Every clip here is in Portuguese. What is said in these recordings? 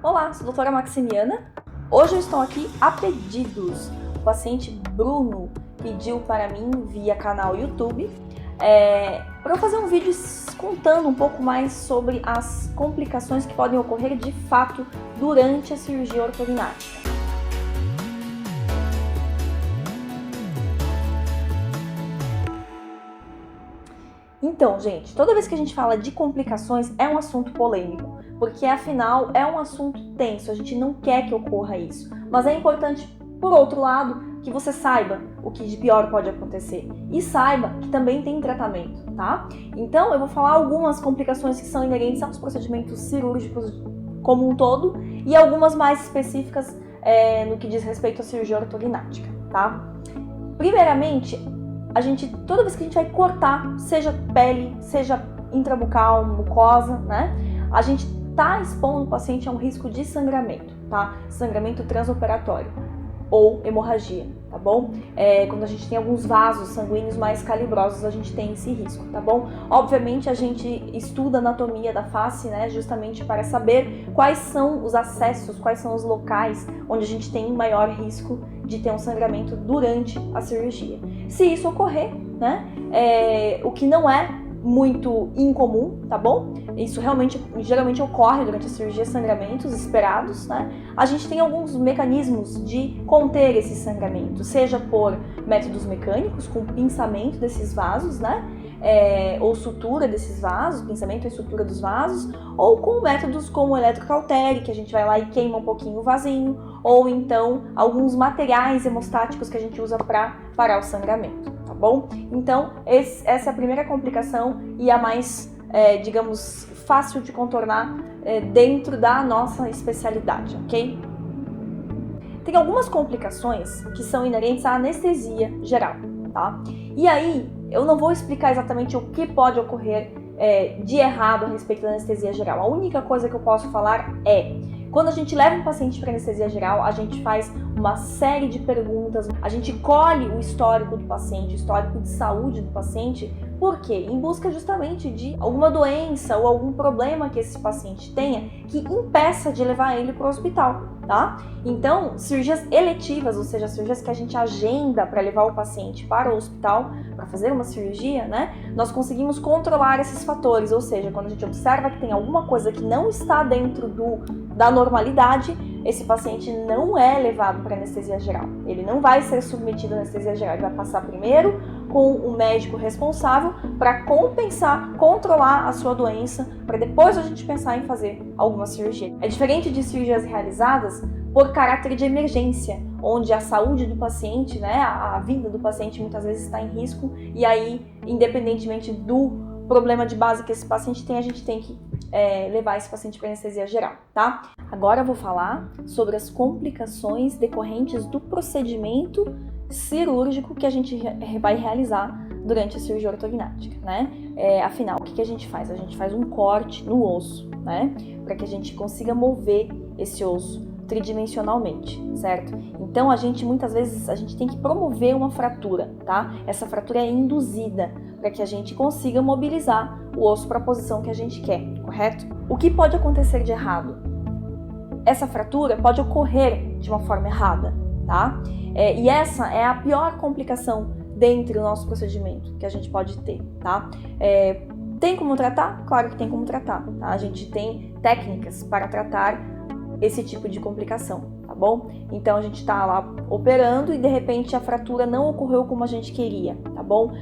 Olá, sou a doutora Maximiana. Hoje eu estou aqui a pedidos. O paciente Bruno pediu para mim via canal YouTube para eu fazer um vídeo contando um pouco mais sobre as complicações que podem ocorrer de fato durante a cirurgia ortognática. Então, gente, toda vez que a gente fala de complicações é um assunto polêmico, porque afinal é um assunto tenso, a gente não quer que ocorra isso. Mas é importante, por outro lado, que você saiba o que de pior pode acontecer e saiba que também tem tratamento, tá? Então, eu vou falar algumas complicações que são inerentes aos procedimentos cirúrgicos como um todo e algumas mais específicas no que diz respeito à cirurgia ortognática, tá? Primeiramente, toda vez que a gente vai cortar, seja pele, seja intrabucal, mucosa, né? A gente tá expondo o paciente a um risco de sangramento, tá? Sangramento transoperatório ou hemorragia, tá bom? Quando a gente tem alguns vasos sanguíneos mais calibrosos, a gente tem esse risco, tá bom? Obviamente, a gente estuda a anatomia da face, né? Justamente para saber quais são os acessos, quais são os locais onde a gente tem um maior risco de ter um sangramento durante a cirurgia. Se isso ocorrer, né? O que não é muito incomum, tá bom? Isso geralmente ocorre durante a cirurgia, sangramentos esperados, né? A gente tem alguns mecanismos de conter esse sangramento, seja por métodos mecânicos, com pinçamento desses vasos, né? Ou sutura desses vasos, pinçamento e sutura dos vasos, ou com métodos como o eletrocautere, que a gente vai lá e queima um pouquinho o vasinho, ou então alguns materiais hemostáticos que a gente usa para parar o sangramento, tá bom? Então, essa é a primeira complicação e a mais, digamos, fácil de contornar dentro da nossa especialidade, ok? Tem algumas complicações que são inerentes à anestesia geral, tá? E aí, eu não vou explicar exatamente o que pode ocorrer de errado a respeito da anestesia geral. A única coisa que eu posso falar quando a gente leva um paciente para anestesia geral, a gente faz uma série de perguntas, a gente colhe o histórico do paciente, o histórico de saúde do paciente, por quê? Em busca justamente de alguma doença ou algum problema que esse paciente tenha que impeça de levar ele para o hospital, tá? Então, cirurgias eletivas, ou seja, cirurgias que a gente agenda para levar o paciente para o hospital, para fazer uma cirurgia, né? Nós conseguimos controlar esses fatores, ou seja, quando a gente observa que tem alguma coisa que não está dentro da normalidade, esse paciente não é levado para anestesia geral. Ele não vai ser submetido à anestesia geral, ele vai passar primeiro com o médico responsável para compensar, controlar a sua doença, para depois a gente pensar em fazer alguma cirurgia. É diferente de cirurgias realizadas por caráter de emergência, onde a saúde do paciente, né, a vida do paciente muitas vezes está em risco e aí, independentemente do problema de base que esse paciente tem, a gente tem que levar esse paciente para anestesia geral, tá? Agora eu vou falar sobre as complicações decorrentes do procedimento cirúrgico que a gente vai realizar durante a cirurgia ortognática, né? Afinal, o que a gente faz? A gente faz um corte no osso, né? Para que a gente consiga mover esse osso tridimensionalmente, certo? Então, muitas vezes, a gente tem que promover uma fratura, tá? Essa fratura é induzida para que a gente consiga mobilizar o osso para a posição que a gente quer, correto? O que pode acontecer de errado? Essa fratura pode ocorrer de uma forma errada, tá? E essa é a pior complicação dentro do nosso procedimento que a gente pode ter, tá? Tem como tratar? Claro que tem como tratar, tá? A gente tem técnicas para tratar esse tipo de complicação, tá bom? Então a gente está lá operando e de repente a fratura não ocorreu como a gente queria, tá bom?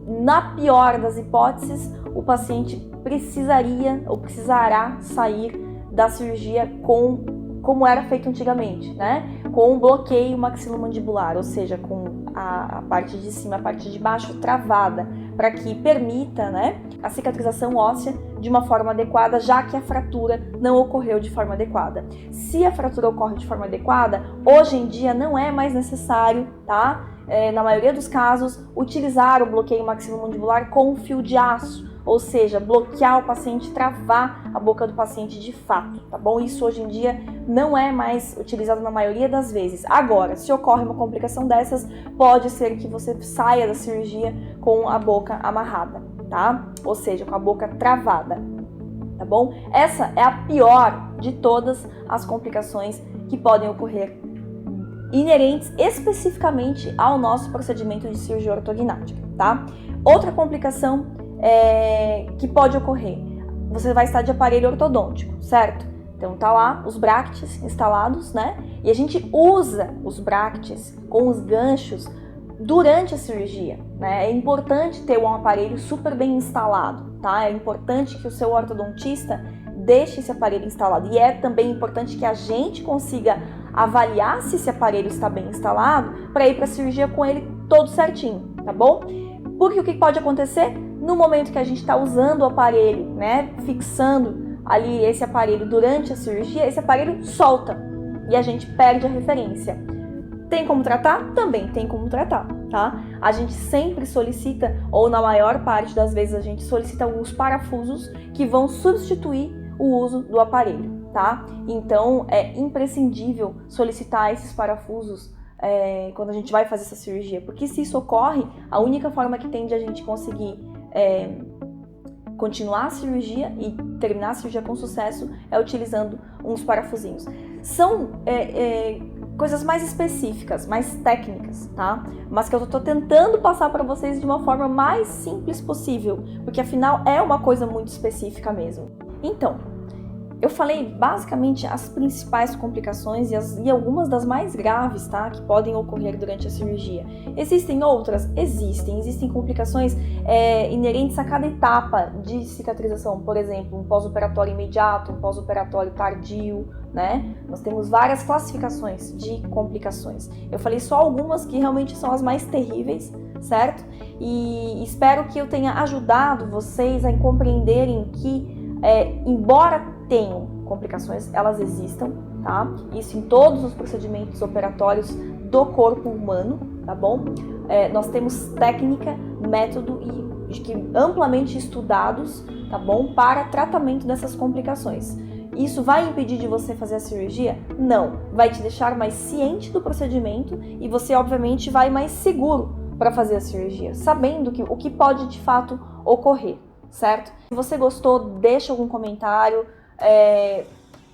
Na pior das hipóteses, o paciente precisará sair da cirurgia como era feito antigamente, né? Com um bloqueio maxilomandibular, ou seja, com a parte de cima, a parte de baixo travada, para que permita, né, a cicatrização óssea de uma forma adequada, já que a fratura não ocorreu de forma adequada. Se a fratura ocorre de forma adequada, hoje em dia não é mais necessário, tá? Na maioria dos casos, utilizar o bloqueio maxilomandibular com fio de aço, ou seja, bloquear o paciente, travar a boca do paciente de fato, tá bom? Isso hoje em dia não é mais utilizado na maioria das vezes. Agora, se ocorre uma complicação dessas, pode ser que você saia da cirurgia com a boca amarrada, tá? Ou seja, com a boca travada, tá bom? Essa é a pior de todas as complicações que podem ocorrer inerentes especificamente ao nosso procedimento de cirurgia ortognática, tá? Outra complicação que pode ocorrer, você vai estar de aparelho ortodôntico, certo? Então tá lá os bractes instalados, né? E a gente usa os bractes com os ganchos durante a cirurgia, né? É importante ter um aparelho super bem instalado, tá? É importante que o seu ortodontista deixe esse aparelho instalado. E é também importante que a gente consiga avaliar se esse aparelho está bem instalado para ir para a cirurgia com ele todo certinho, tá bom? Porque o que pode acontecer? No momento que a gente está usando o aparelho, né? Fixando ali esse aparelho durante a cirurgia, esse aparelho solta e a gente perde a referência. Tem como tratar? Também tem como tratar, tá? A gente sempre solicita, ou na maior parte das vezes a gente solicita alguns parafusos que vão substituir o uso do aparelho, tá? Então é imprescindível solicitar esses parafusos quando a gente vai fazer essa cirurgia, porque se isso ocorre, a única forma que tem de a gente conseguir continuar a cirurgia e terminar a cirurgia com sucesso é utilizando uns parafusinhos. São coisas mais específicas, mais técnicas, tá? Mas que eu tô tentando passar para vocês de uma forma mais simples possível, porque afinal é uma coisa muito específica mesmo. Então, eu falei basicamente as principais complicações e algumas das mais graves, tá? Que podem ocorrer durante a cirurgia. Existem outras? Existem complicações inerentes a cada etapa de cicatrização. Por exemplo, um pós-operatório imediato, um pós-operatório tardio, né? Nós temos várias classificações de complicações. Eu falei só algumas que realmente são as mais terríveis, certo? E espero que eu tenha ajudado vocês a compreenderem que, embora tenham complicações, elas existam, tá? Isso em todos os procedimentos operatórios do corpo humano, tá bom? Nós temos técnica, método e amplamente estudados, tá bom? Para tratamento dessas complicações. Isso vai impedir de você fazer a cirurgia? Não. Vai te deixar mais ciente do procedimento e você, obviamente, vai mais seguro para fazer a cirurgia, sabendo o que pode de fato ocorrer, certo? Se você gostou, deixa algum comentário,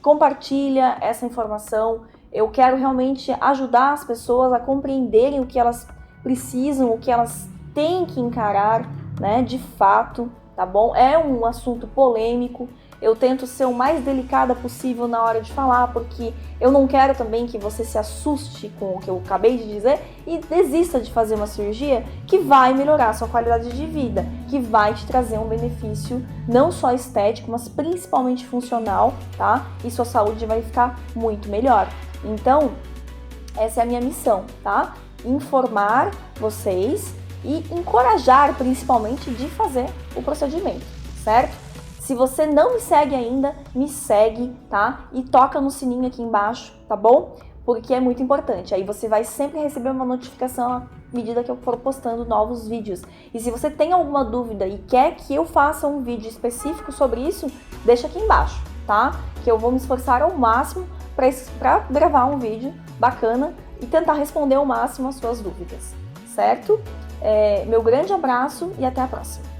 compartilha essa informação. Eu quero realmente ajudar as pessoas a compreenderem o que elas precisam, o que elas têm que encarar, né, de fato, tá bom? É um assunto polêmico. Eu tento ser o mais delicada possível na hora de falar, porque eu não quero também que você se assuste com o que eu acabei de dizer e desista de fazer uma cirurgia que vai melhorar a sua qualidade de vida, que vai te trazer um benefício não só estético, mas principalmente funcional, tá? E sua saúde vai ficar muito melhor. Então, essa é a minha missão, tá? Informar vocês e encorajar, principalmente, de fazer o procedimento, certo? Se você não me segue ainda, me segue, tá? E toca no sininho aqui embaixo, tá bom? Porque é muito importante. Aí você vai sempre receber uma notificação à medida que eu for postando novos vídeos. E se você tem alguma dúvida e quer que eu faça um vídeo específico sobre isso, deixa aqui embaixo, tá? Que eu vou me esforçar ao máximo para gravar um vídeo bacana e tentar responder ao máximo as suas dúvidas, certo? Meu grande abraço e até a próxima.